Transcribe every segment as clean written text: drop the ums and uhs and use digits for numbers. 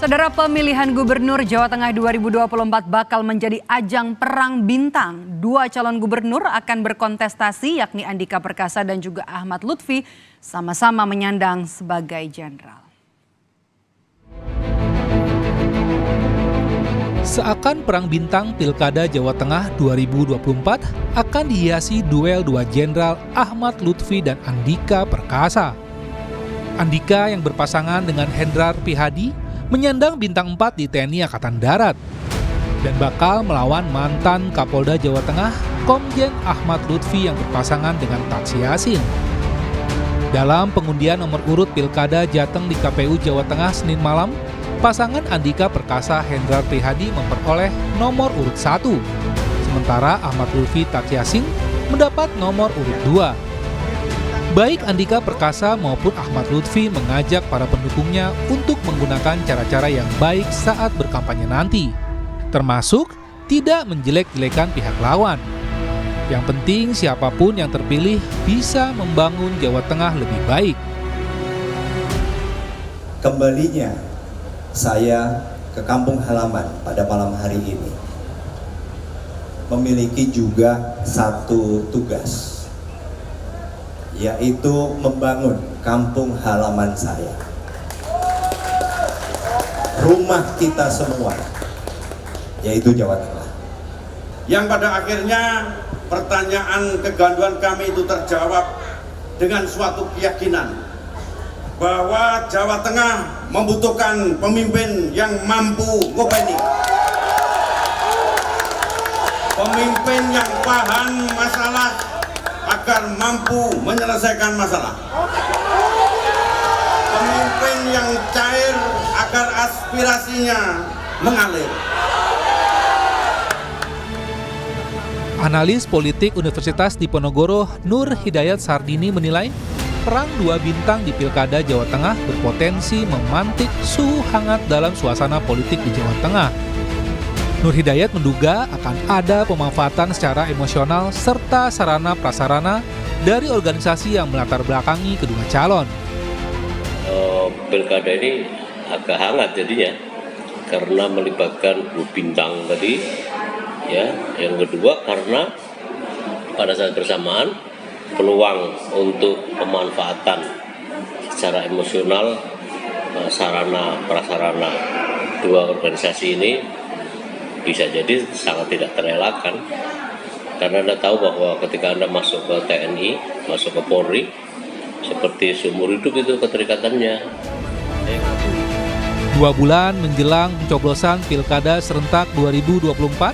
Saudara, pemilihan Gubernur Jawa Tengah 2024 bakal menjadi ajang perang bintang. Dua calon gubernur akan berkontestasi, yakni Andika Perkasa dan juga Ahmad Lutfi, sama-sama menyandang sebagai jenderal. Seakan perang bintang Pilkada Jawa Tengah 2024 akan dihiasi duel dua jenderal Ahmad Lutfi dan Andika Perkasa. Andika yang berpasangan dengan Hendrar Prihadi menyandang bintang 4 di TNI Angkatan Darat dan bakal melawan mantan Kapolda Jawa Tengah Komjen Ahmad Lutfi yang berpasangan dengan Tatsy Yassin. Dalam pengundian nomor urut Pilkada Jateng di KPU Jawa Tengah Senin malam, pasangan Andika Perkasa Hendrar Prihadi memperoleh nomor urut 1, sementara Ahmad Lutfi Tatsy Yassin mendapat nomor urut 2. Baik Andika Perkasa maupun Ahmad Lutfi mengajak para pendukungnya untuk menggunakan cara-cara yang baik saat berkampanye nanti, termasuk tidak menjelek-jelekan pihak lawan. Yang penting siapapun yang terpilih bisa membangun Jawa Tengah lebih baik. Kembalinya saya ke kampung halaman pada malam hari ini memiliki juga satu tugas, yaitu membangun kampung halaman saya, rumah kita semua, yaitu Jawa Tengah. Yang pada akhirnya pertanyaan kegaduhan kami itu terjawab dengan suatu keyakinan bahwa Jawa Tengah membutuhkan pemimpin yang mampu ngopeni, pemimpin yang paham masalah agar mampu menyelesaikan masalah, pemimpin yang cair agar aspirasinya mengalir. Analis politik Universitas Diponegoro Nur Hidayat Sardini menilai perang dua bintang di Pilkada Jawa Tengah berpotensi memantik suhu hangat dalam suasana politik di Jawa Tengah. Nur Hidayat menduga akan ada pemanfaatan secara emosional serta sarana-prasarana dari organisasi yang melatar belakangi kedua calon. Pilkada ini agak hangat jadinya karena melibatkan dua bintang tadi, ya. Yang kedua karena pada saat bersamaan peluang untuk pemanfaatan secara emosional sarana-prasarana dua organisasi ini bisa jadi sangat tidak terelakkan, karena Anda tahu bahwa ketika Anda masuk ke TNI, masuk ke Polri, seperti seumur hidup itu keterikatannya. 2 bulan menjelang pencoblosan Pilkada serentak 2024,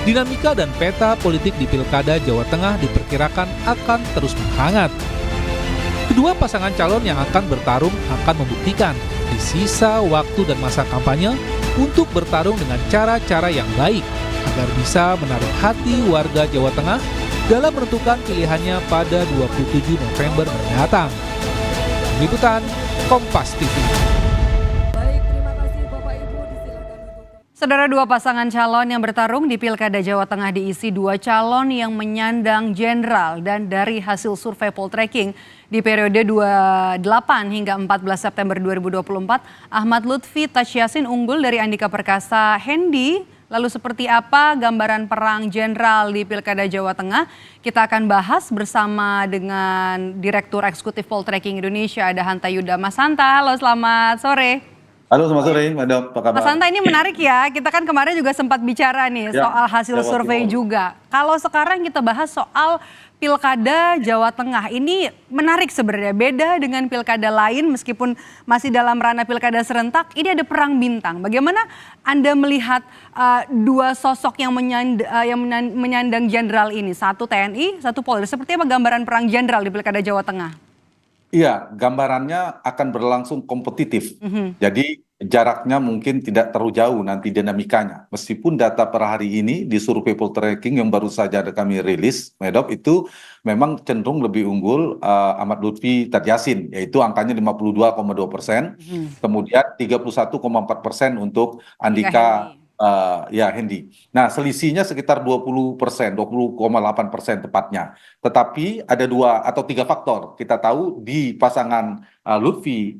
dinamika dan peta politik di Pilkada Jawa Tengah diperkirakan akan terus menghangat. Kedua pasangan calon yang akan bertarung akan membuktikan di sisa waktu dan masa kampanye untuk bertarung dengan cara-cara yang baik agar bisa menarik hati warga Jawa Tengah dalam menentukan pilihannya pada 27 November mendatang. Liputan Kompas TV. Saudara, dua pasangan calon yang bertarung di Pilkada Jawa Tengah diisi dua calon yang menyandang jenderal, dan dari hasil survei poltreking di periode 28 hingga 14 September 2024, Ahmad Lutfi Tatsy Yassin unggul dari Andika Perkasa Hendi. Lalu seperti apa gambaran perang jenderal di Pilkada Jawa Tengah? Kita akan bahas bersama dengan Direktur Eksekutif Poltreking Indonesia, ada Hanta Yuda. Mas Hanta, halo, selamat sore. Halo, selamat sore, Madam. Apa kabar? Mas Hanta, ini menarik ya. Kita kan kemarin juga sempat bicara nih soal hasil survei juga. Kalau sekarang kita bahas soal Pilkada Jawa Tengah, ini menarik sebenarnya. Beda dengan pilkada lain, meskipun masih dalam ranah pilkada serentak, ini ada perang bintang. Bagaimana Anda melihat dua sosok yang menyandang jenderal ini? Satu TNI, satu Polri. Seperti apa gambaran perang jenderal di Pilkada Jawa Tengah? Iya, gambarannya akan berlangsung kompetitif. Jadi jaraknya mungkin tidak terlalu jauh nanti dinamikanya. Meskipun data per hari ini di survei poltreking yang baru saja kami rilis, Medop, itu memang cenderung lebih unggul Ahmad Lutfi Tatsy Yassin, yaitu angkanya 52,2%, kemudian 31,4% untuk Andika Hendi. Nah, selisihnya sekitar 20%, 20,8% tepatnya. Tetapi ada 2 atau 3 faktor. Kita tahu di pasangan Lutfi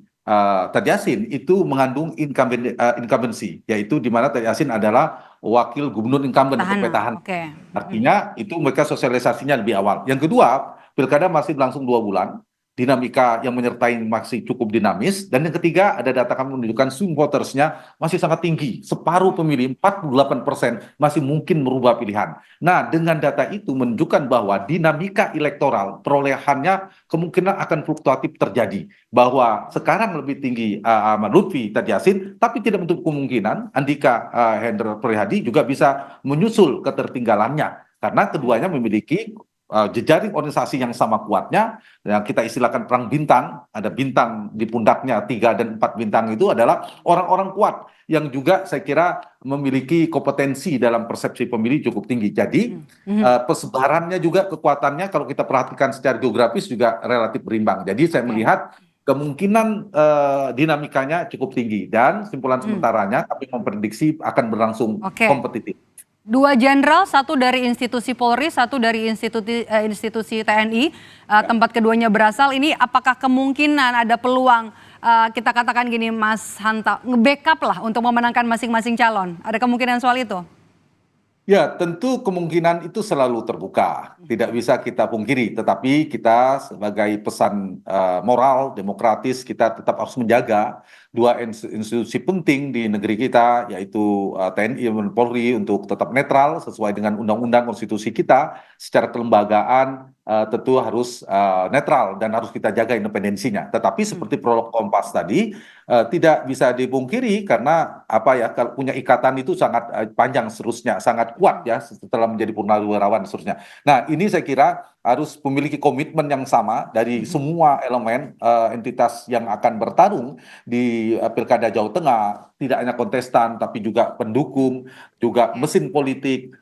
Tad Yassin itu mengandung incumbency, yaitu di mana Tad Yassin adalah wakil gubernur incumbent untuk petahana. Oke. Artinya itu mereka sosialisasinya lebih awal. Yang kedua, pilkada masih berlangsung 2 bulan, dinamika yang menyertai masih cukup dinamis. Dan yang ketiga, ada data kami menunjukkan swing votersnya masih sangat tinggi. Separuh pemilih, 48% masih mungkin merubah pilihan. Nah, dengan data itu menunjukkan bahwa dinamika elektoral perolehannya kemungkinan akan fluktuatif terjadi. Bahwa sekarang lebih tinggi Ahmad Lutfi, Tad Yassin, tapi tidak menutup kemungkinan Andika Hendra Prihadi juga bisa menyusul ketertinggalannya. Karena keduanya memiliki jejaring organisasi yang sama kuatnya, yang kita istilahkan perang bintang, ada bintang di pundaknya 3 dan 4 bintang itu adalah orang-orang kuat yang juga saya kira memiliki kompetensi dalam persepsi pemilih cukup tinggi. Jadi persebarannya juga kekuatannya kalau kita perhatikan secara geografis juga relatif berimbang. Jadi saya melihat kemungkinan dinamikanya cukup tinggi dan simpulan sementaranya kami memprediksi akan berlangsung kompetitif. 2 jenderal, 1 dari institusi Polri, 1 dari institusi TNI, tempat keduanya berasal. Ini apakah kemungkinan ada peluang kita katakan gini Mas Hanta, nge-backup lah untuk memenangkan masing-masing calon? Ada kemungkinan soal itu? Ya, tentu kemungkinan itu selalu terbuka, tidak bisa kita pungkiri. Tetapi kita sebagai pesan moral, demokratis, kita tetap harus menjaga 2 institusi penting di negeri kita, yaitu TNI dan Polri untuk tetap netral sesuai dengan undang-undang konstitusi kita. Secara kelembagaan tentu harus netral dan harus kita jaga independensinya. Tetapi seperti prolog Kompas tadi, tidak bisa dipungkiri karena kalau punya ikatan itu sangat panjang seterusnya, sangat kuat ya setelah menjadi purnawirawan seterusnya. Nah, ini saya kira harus memiliki komitmen yang sama dari semua elemen entitas yang akan bertarung di Pilkada Jawa Tengah, tidak hanya kontestan tapi juga pendukung, juga mesin politik,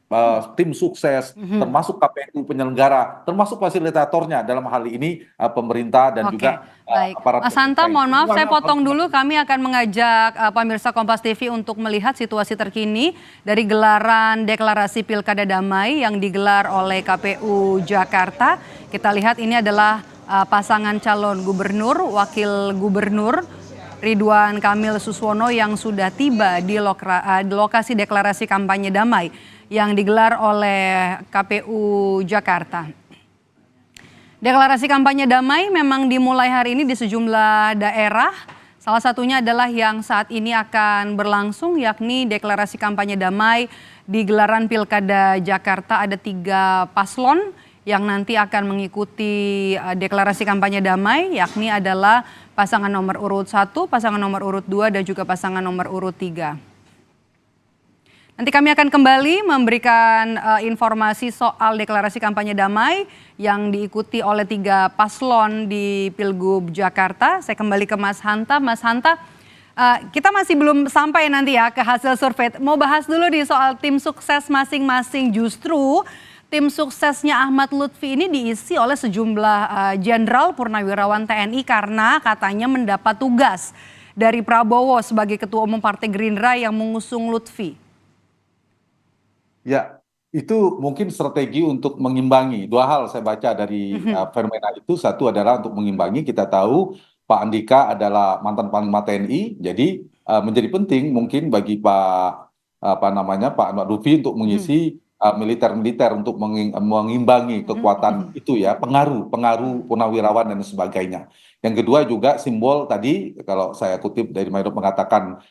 tim sukses, termasuk KPU penyelenggara, termasuk fasilitatornya dalam hal ini pemerintah dan juga aparat. Mas Hanta, mohon maaf saya potong dulu. Kami akan mengajak pemirsa Kompas TV untuk melihat situasi terkini dari gelaran deklarasi Pilkada Damai yang digelar oleh KPU Jakarta. Kita lihat ini adalah pasangan calon gubernur, wakil gubernur Ridwan Kamil Suswono yang sudah tiba di lokasi deklarasi kampanye damai yang digelar oleh KPU Jakarta. Deklarasi kampanye damai memang dimulai hari ini di sejumlah daerah. Salah satunya adalah yang saat ini akan berlangsung, yakni deklarasi kampanye damai di gelaran Pilkada Jakarta. Ada 3 paslon yang nanti akan mengikuti deklarasi kampanye damai, yakni adalah pasangan nomor urut 1, pasangan nomor urut 2, dan juga pasangan nomor urut 3. Nanti kami akan kembali memberikan informasi soal deklarasi kampanye damai yang diikuti oleh 3 paslon di Pilgub Jakarta. Saya kembali ke Mas Hanta. Mas Hanta, kita masih belum sampai nanti ya ke hasil survei. Mau bahas dulu nih soal tim sukses masing-masing. Justru tim suksesnya Ahmad Lutfi ini diisi oleh sejumlah jenderal purnawirawan TNI karena katanya mendapat tugas dari Prabowo sebagai Ketua Umum Partai Gerindra yang mengusung Lutfi. Ya, itu mungkin strategi untuk mengimbangi. 2 hal saya baca dari fenomena itu. Satu adalah untuk mengimbangi. Kita tahu Pak Andika adalah mantan Panglima TNI, jadi menjadi penting mungkin bagi Pak Ahmad Lutfi untuk mengisi militer-militer untuk mengimbangi kekuatan itu ya, pengaruh purnawirawan dan sebagainya. Yang kedua juga simbol tadi kalau saya kutip dari Maidop mengatakan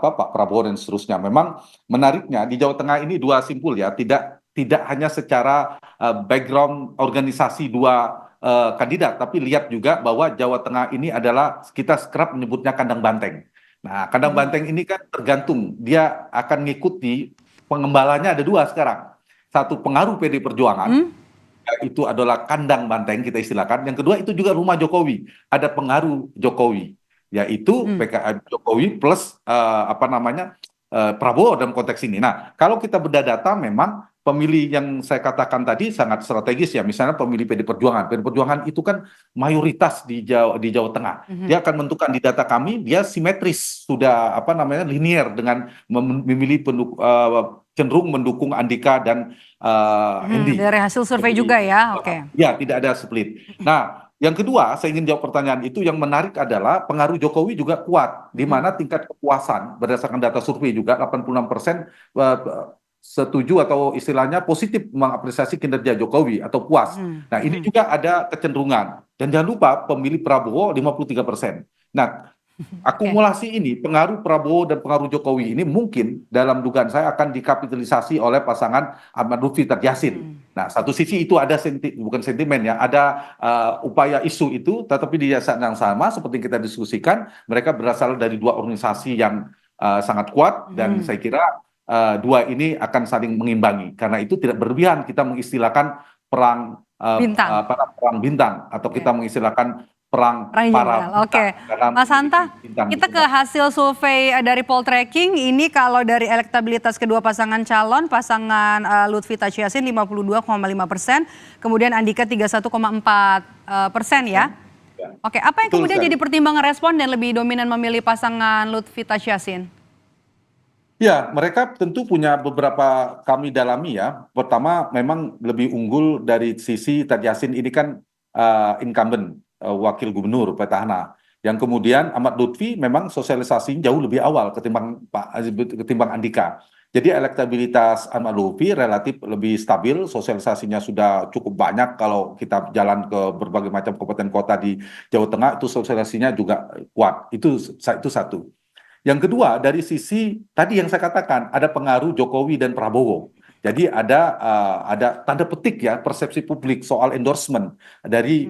Pak Prabowo dan seterusnya. Memang menariknya di Jawa Tengah ini 2 simpul ya, tidak hanya secara background organisasi 2 kandidat, tapi lihat juga bahwa Jawa Tengah ini adalah kita kerap menyebutnya kandang banteng. Nah, kandang banteng ini kan tergantung dia akan mengikuti pengembalanya ada 2 sekarang. Satu pengaruh PD Perjuangan, itu adalah kandang banteng kita istilahkan. Yang kedua itu juga rumah Jokowi, ada pengaruh Jokowi, yaitu PKB Jokowi plus Prabowo dalam konteks ini. Nah, kalau kita beda data memang pemilih yang saya katakan tadi sangat strategis ya. Misalnya pemilih PD Perjuangan. PD Perjuangan itu kan mayoritas di Jawa Tengah. Dia akan menentukan di data kami, dia simetris, sudah linier dengan memilih cenderung mendukung Andika dan Hendi. Dari hasil survei juga ya, oke. Ya, tidak ada split. Nah, Yang kedua, saya ingin jawab pertanyaan itu, yang menarik adalah pengaruh Jokowi juga kuat, di mana tingkat kepuasan berdasarkan data survei juga 86% setuju atau istilahnya positif mengapresiasi kinerja Jokowi atau puas. Nah, ini juga ada kecenderungan. Dan jangan lupa pemilih Prabowo 53%. Nah, akumulasi ini, pengaruh Prabowo dan pengaruh Jokowi ini mungkin dalam dugaan saya akan dikapitalisasi oleh pasangan Ahmad Lutfi Tad Yassin. Nah, satu sisi itu ada bukan sentimen ya, ada upaya isu itu, tetapi di saat yang sama seperti yang kita diskusikan, mereka berasal dari dua organisasi yang sangat kuat, dan saya kira dua ini akan saling mengimbangi. Karena itu tidak berlebihan kita mengistilahkan perang perang bintang, atau kita mengistilahkan perang para jenderal. Oke, Mas Hanta, kita ke hasil survei dari Poltreking. Ini kalau dari elektabilitas kedua pasangan calon, pasangan Lutfi Tad Yassin 52,5%, kemudian Andika 31,4% ya. Oke, apa yang kemudian jadi pertimbangan responden lebih dominan memilih pasangan Lutfi Tad Yassin? Ya, mereka tentu punya beberapa kami dalami ya. Pertama, memang lebih unggul dari sisi Tad Yassin ini kan incumbent, wakil gubernur petahana. Yang kemudian Ahmad Lutfi memang sosialisasi jauh lebih awal ketimbang Andika. Jadi elektabilitas Ahmad Lutfi relatif lebih stabil, sosialisasinya sudah cukup banyak. Kalau kita jalan ke berbagai macam kabupaten kota di Jawa Tengah, itu sosialisasinya juga kuat. Itu satu. Yang kedua, dari sisi tadi yang saya katakan, ada pengaruh Jokowi dan Prabowo. Jadi ada tanda petik ya, persepsi publik soal endorsement dari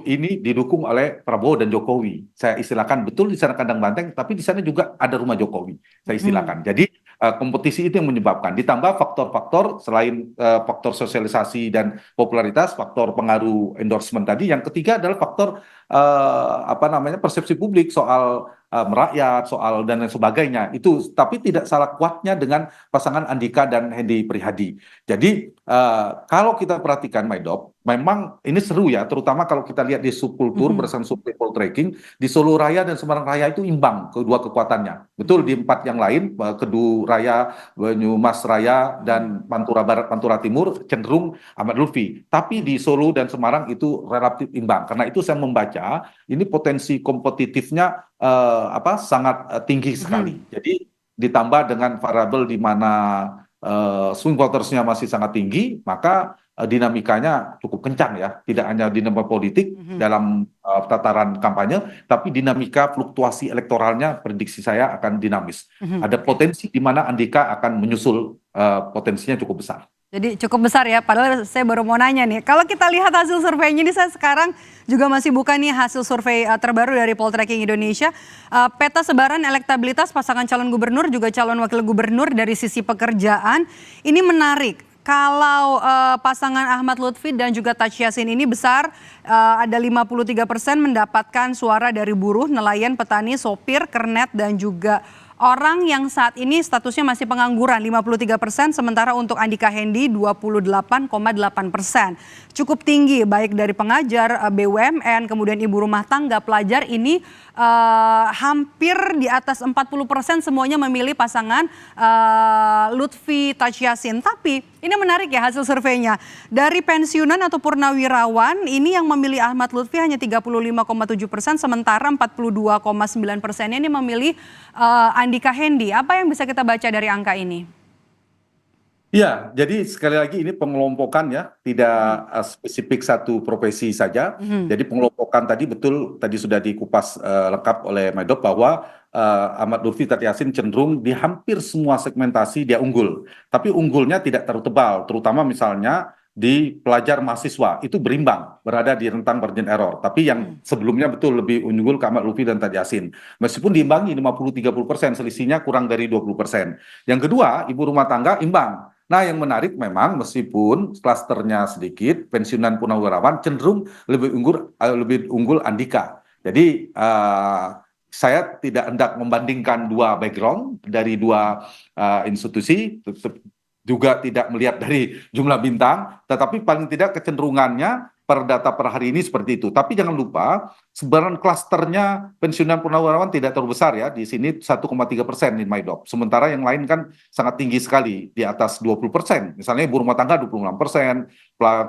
ini didukung oleh Prabowo dan Jokowi. Saya istilahkan betul di sana kandang banteng, tapi di sana juga ada rumah Jokowi. Saya istilahkan. Jadi kompetisi itu yang menyebabkan. Ditambah faktor-faktor selain faktor sosialisasi dan popularitas, faktor pengaruh endorsement tadi. Yang ketiga adalah faktor persepsi publik soal merakyat, soal dan lain sebagainya. Itu tapi tidak salah kuatnya dengan pasangan Andika dan Hendy Prihadi. Jadi kalau kita perhatikan Maidop, memang ini seru ya, terutama kalau kita lihat di subkultur berdasarkan survei Poltreking, di Solo Raya dan Semarang Raya itu imbang kedua kekuatannya. Betul, di 4 yang lain, Kedu Raya, Banyumas Raya, dan Pantura Barat, Pantura Timur cenderung Ahmad Lutfi. Tapi di Solo dan Semarang itu relatif imbang. Karena itu saya membaca ini potensi kompetitifnya sangat tinggi sekali. Jadi ditambah dengan variabel di mana swing votersnya masih sangat tinggi, maka dinamikanya cukup kencang ya. Tidak hanya dinamika politik dalam tataran kampanye, tapi dinamika fluktuasi elektoralnya prediksi saya akan dinamis. Ada potensi di mana Andika akan menyusul, potensinya cukup besar. Jadi cukup besar ya, padahal saya baru mau nanya nih. Kalau kita lihat hasil surveinya ini, saya sekarang juga masih buka nih hasil survei terbaru dari Poltreking Indonesia. Peta sebaran elektabilitas pasangan calon gubernur juga calon wakil gubernur dari sisi pekerjaan. Ini menarik. Kalau pasangan Ahmad Lutfi dan juga Tad Yassin ini besar, ada 53% mendapatkan suara dari buruh, nelayan, petani, sopir, kernet, dan juga orang yang saat ini statusnya masih pengangguran 53%, sementara untuk Andika Hendy 28,8%. Cukup tinggi baik dari pengajar, BUMN, kemudian ibu rumah tangga, pelajar ini hampir di atas 40% semuanya memilih pasangan Lutfi Tad Yassin. Tapi ini menarik ya hasil surveinya. Dari pensiunan atau purnawirawan ini yang memilih Ahmad Lutfi hanya 35,7%, sementara 42,9% ini memilih Andika Hendy. Apa yang bisa kita baca dari angka ini? Ya, jadi sekali lagi ini pengelompokan ya, tidak spesifik satu profesi saja. Jadi pengelompokan tadi betul, tadi sudah dikupas lengkap oleh Maidop bahwa Ahmad Lutfi Tad Yassin cenderung di hampir semua segmentasi dia unggul. Tapi unggulnya tidak terlalu tebal, terutama misalnya di pelajar mahasiswa itu berimbang, berada di rentang margin error. Tapi yang sebelumnya betul lebih unggul ke Ahmad Lutfi dan Tad Yassin. Meskipun diimbangi 50-30%, selisihnya kurang dari 20%. Yang kedua, ibu rumah tangga imbang. Nah, yang menarik memang meskipun klasternya sedikit, pensiunan purnawirawan cenderung lebih unggul Andika. Jadi saya tidak hendak membandingkan dua background dari dua institusi, juga tidak melihat dari jumlah bintang, tetapi paling tidak kecenderungannya per data per hari ini seperti itu. Tapi jangan lupa sebaran klasternya pensiunan purnawirawan tidak terlalu besar ya. Di sini 1,3% in MyDop. Sementara yang lain kan sangat tinggi sekali di atas 20%. Misalnya ibu rumah tangga 26%,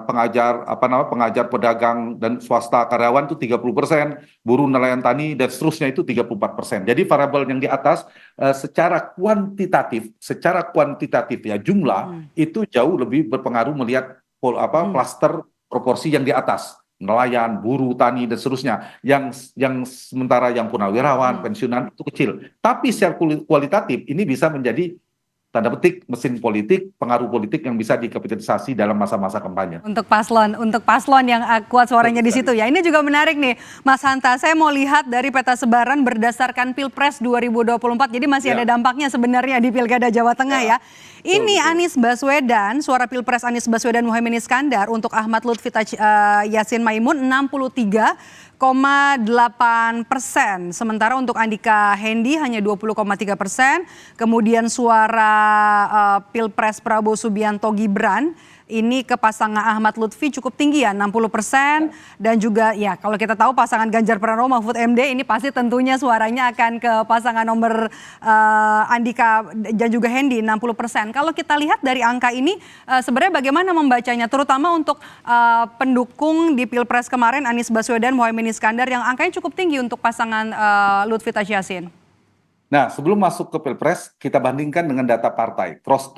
pengajar pengajar pedagang dan swasta karyawan itu 30%, buruh nelayan tani dan seterusnya itu 34%. Jadi variabel yang di atas secara kuantitatif ya jumlah itu jauh lebih berpengaruh melihat klaster proporsi yang di atas, nelayan, buruh, tani dan seterusnya. Yang sementara yang purnawirawan, pensiunan itu kecil. Tapi secara kualitatif ini bisa menjadi tanda petik mesin politik, pengaruh politik yang bisa dikapitalisasi dalam masa-masa kampanye. Untuk paslon yang kuat suaranya di situ ya. Ini juga menarik nih, Mas Hanta. Saya mau lihat dari peta sebaran berdasarkan Pilpres 2024. Jadi masih ada dampaknya sebenarnya di Pilkada Jawa Tengah ya. Ini Anies Baswedan, suara Pilpres Anies Baswedan Muhaimin Iskandar untuk Ahmad Lutfi Yassin Maimun 63,8%. Sementara untuk Andika Hendi hanya 20,3%. Kemudian suara Pilpres Prabowo Subianto Gibran ini ke pasangan Ahmad Lutfi cukup tinggi ya, 60%. Dan juga ya kalau kita tahu pasangan Ganjar Pranowo Mahfud MD ini pasti tentunya suaranya akan ke pasangan nomor Andika dan juga Hendi 60%. Kalau kita lihat dari angka ini sebenarnya bagaimana membacanya, terutama untuk pendukung di Pilpres kemarin Anies Baswedan Muhaimin Iskandar yang angkanya cukup tinggi untuk pasangan Lutfi Yassin. Nah, sebelum masuk ke Pilpres, kita bandingkan dengan data partai, cross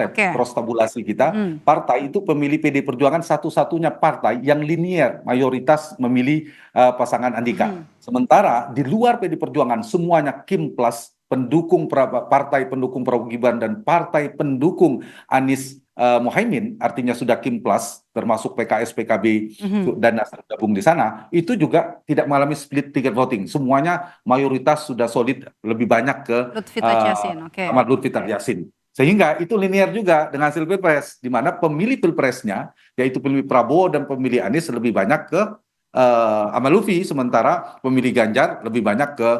tabulasi kita. Partai itu pemilih PD Perjuangan satu-satunya partai yang linier, mayoritas memilih pasangan Andika. Sementara di luar PD Perjuangan semuanya Kim plus pendukung partai pendukung Prabowo Gibran dan partai pendukung Anies Muhaimin, artinya sudah Kim plus, termasuk PKS, PKB dan Nasdem gabung di sana, itu juga tidak mengalami split ticket voting. Semuanya mayoritas sudah solid lebih banyak ke Ahmad Lutfi Yassin. Sehingga itu linear juga dengan hasil Pilpres, di mana pemilih Pilpresnya, yaitu pemilih Prabowo dan pemilih Anies lebih banyak ke Ahmad Lutfi, sementara pemilih Ganjar lebih banyak ke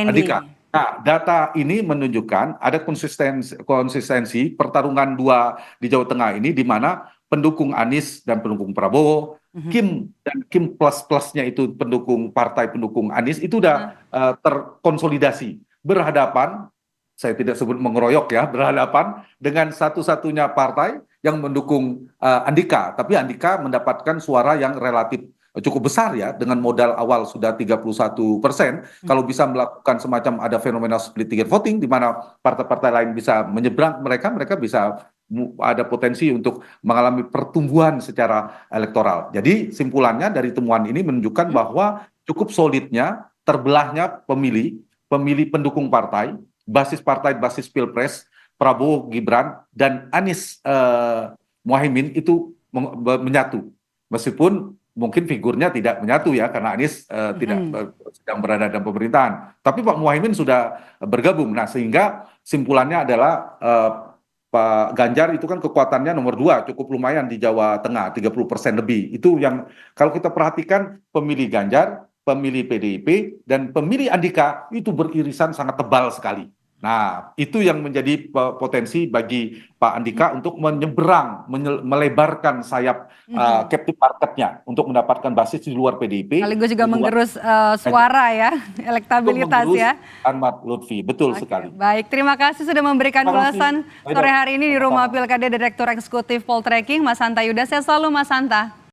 Andika. Nah, data ini menunjukkan ada konsistensi pertarungan dua di Jawa Tengah ini, di mana pendukung Anies dan pendukung Prabowo, Kim dan Kim plus-plusnya itu pendukung partai pendukung Anies itu udah terkonsolidasi berhadapan, saya tidak sebut mengeroyok ya, berhadapan dengan satu-satunya partai yang mendukung Andika, tapi Andika mendapatkan suara yang relatif cukup besar ya, dengan modal awal sudah 31%. Kalau bisa melakukan semacam ada fenomena split ticket voting di mana partai-partai lain bisa menyeberang mereka bisa ada potensi untuk mengalami pertumbuhan secara elektoral. Jadi simpulannya dari temuan ini menunjukkan bahwa cukup solidnya terbelahnya pemilih pendukung partai, basis Pilpres, Prabowo Gibran dan Anies Muhaimin itu menyatu. Meskipun mungkin figurnya tidak menyatu ya, karena Anies tidak sedang berada dalam pemerintahan. Tapi Pak Muhaimin sudah bergabung. Nah, sehingga simpulannya adalah Pak Ganjar itu kan kekuatannya nomor 2, cukup lumayan di Jawa Tengah, 30% lebih. Itu yang kalau kita perhatikan pemilih Ganjar, pemilih PDIP, dan pemilih Andika itu beririsan sangat tebal sekali. Nah, itu yang menjadi potensi bagi Pak Andika untuk melebarkan sayap captive marketnya untuk mendapatkan basis di luar PDIP. Sekaligus juga menggerus suara ya, elektabilitas ya. Ahmad Lutfi, betul sekali. Baik, terima kasih sudah memberikan ulasan sore hari ini di Rumah Pilkada Direktur Eksekutif Poltreking, Mas Hanta Yuda. Sehat selalu Mas Hanta.